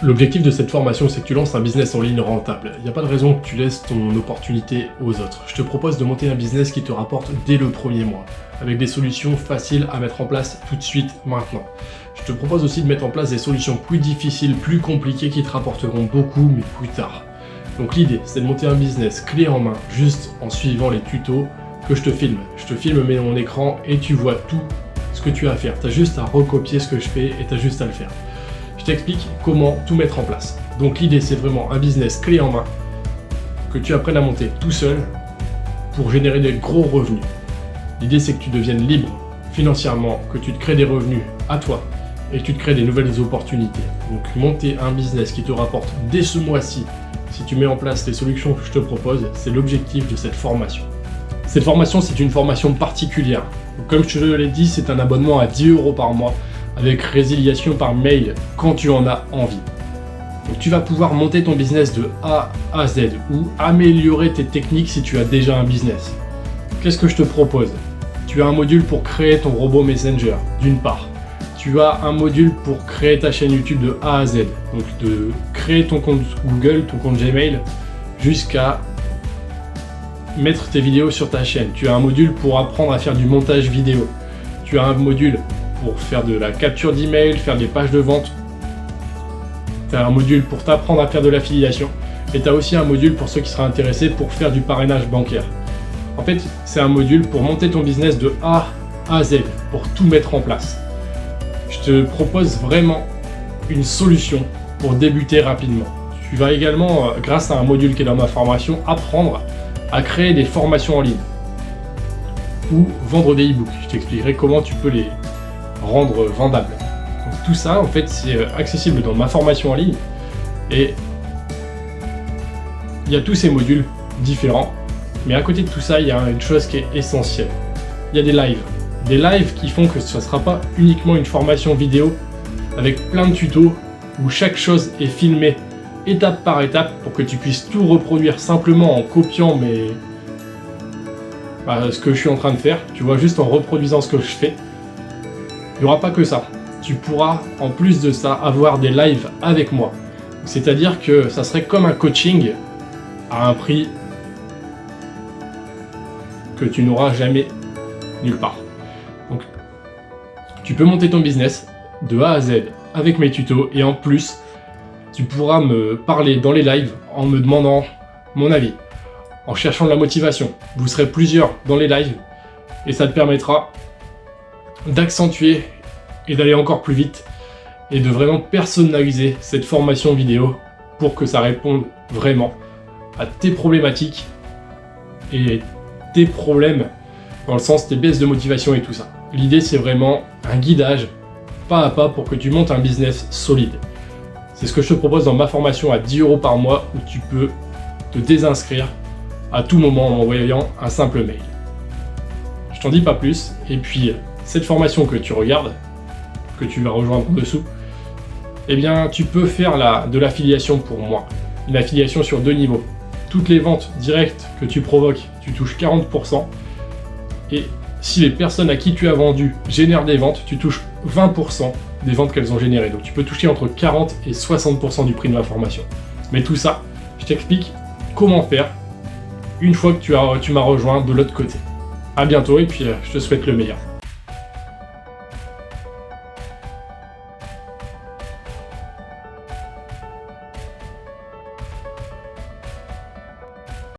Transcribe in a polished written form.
L'objectif de cette formation, c'est que tu lances un business en ligne rentable. Il n'y a pas de raison que tu laisses ton opportunité aux autres. Je te propose de monter un business qui te rapporte dès le premier mois, avec des solutions faciles à mettre en place tout de suite, maintenant. Je te propose aussi de mettre en place des solutions plus difficiles, plus compliquées, qui te rapporteront beaucoup, mais plus tard. Donc l'idée, c'est de monter un business clé en main, juste en suivant les tutos que je te filme. Je te filme mon écran et tu vois tout ce que tu as à faire. Tu as juste à recopier ce que je fais et tu as juste à le faire. Je t'explique comment tout mettre en place. Donc l'idée, c'est vraiment un business clé en main que tu apprennes à monter tout seul pour générer des gros revenus. L'idée, c'est que tu deviennes libre financièrement, que tu te crées des revenus à toi et que tu te crées des nouvelles opportunités. Donc monter un business qui te rapporte dès ce mois-ci, si tu mets en place les solutions que je te propose, c'est l'objectif de cette formation. Cette formation, c'est une formation particulière. Donc, comme je te l'ai dit, c'est un abonnement à 10 € par mois, avec résiliation par mail quand tu en as envie. Donc tu vas pouvoir monter ton business de A à Z ou améliorer tes techniques si tu as déjà un business. Qu'est-ce que je te propose? Tu as un module pour créer ton robot Messenger, d'une part. Tu as un module pour créer ta chaîne YouTube de A à Z. Donc de créer ton compte Google, ton compte Gmail, jusqu'à mettre tes vidéos sur ta chaîne. Tu as un module pour apprendre à faire du montage vidéo. Tu as un module pour faire de la capture d'email, faire des pages de vente. Tu as un module pour t'apprendre à faire de l'affiliation. Et tu as aussi un module pour ceux qui seraient intéressés pour faire du parrainage bancaire. En fait, c'est un module pour monter ton business de A à Z, pour tout mettre en place. Je te propose vraiment une solution pour débuter rapidement. Tu vas également, grâce à un module qui est dans ma formation, apprendre à créer des formations en ligne ou vendre des e-books. Je t'expliquerai comment tu peux les rendre vendables. Donc, tout ça, en fait, c'est accessible dans ma formation en ligne et il y a tous ces modules différents. Mais à côté de tout ça, il y a une chose qui est essentielle. Il y a des lives. Des lives qui font que ce ne sera pas uniquement une formation vidéo avec plein de tutos où chaque chose est filmée étape par étape pour que tu puisses tout reproduire simplement en copiant ce que je suis en train de faire. Tu vois, juste en reproduisant ce que je fais. Il n'y aura pas que ça. Tu pourras, en plus de ça, avoir des lives avec moi. C'est-à-dire que ça serait comme un coaching à un prix que tu n'auras jamais nulle part. Donc, tu peux monter ton business de A à Z avec mes tutos et en plus, tu pourras me parler dans les lives en me demandant mon avis, en cherchant de la motivation. Vous serez plusieurs dans les lives et ça te permettra d'accentuer et d'aller encore plus vite et de vraiment personnaliser cette formation vidéo pour que ça réponde vraiment à tes problématiques et tes problèmes dans le sens tes baisses de motivation et tout ça. L'idée, c'est vraiment un guidage pas à pas pour que tu montes un business solide. C'est ce que je te propose dans ma formation à 10 € par mois où tu peux te désinscrire à tout moment en m'envoyant un simple mail. Je t'en dis pas plus et puis cette formation que tu regardes, que tu vas rejoindre en dessous, eh bien tu peux faire de l'affiliation pour moi. Une affiliation sur 2 niveaux. Toutes les ventes directes que tu provoques, tu touches 40%. Et si les personnes à qui tu as vendu génèrent des ventes, tu touches 20% des ventes qu'elles ont générées. Donc tu peux toucher entre 40 et 60% du prix de ma formation. Mais tout ça, je t'explique comment faire une fois que tu m'as rejoint de l'autre côté. À bientôt et puis je te souhaite le meilleur.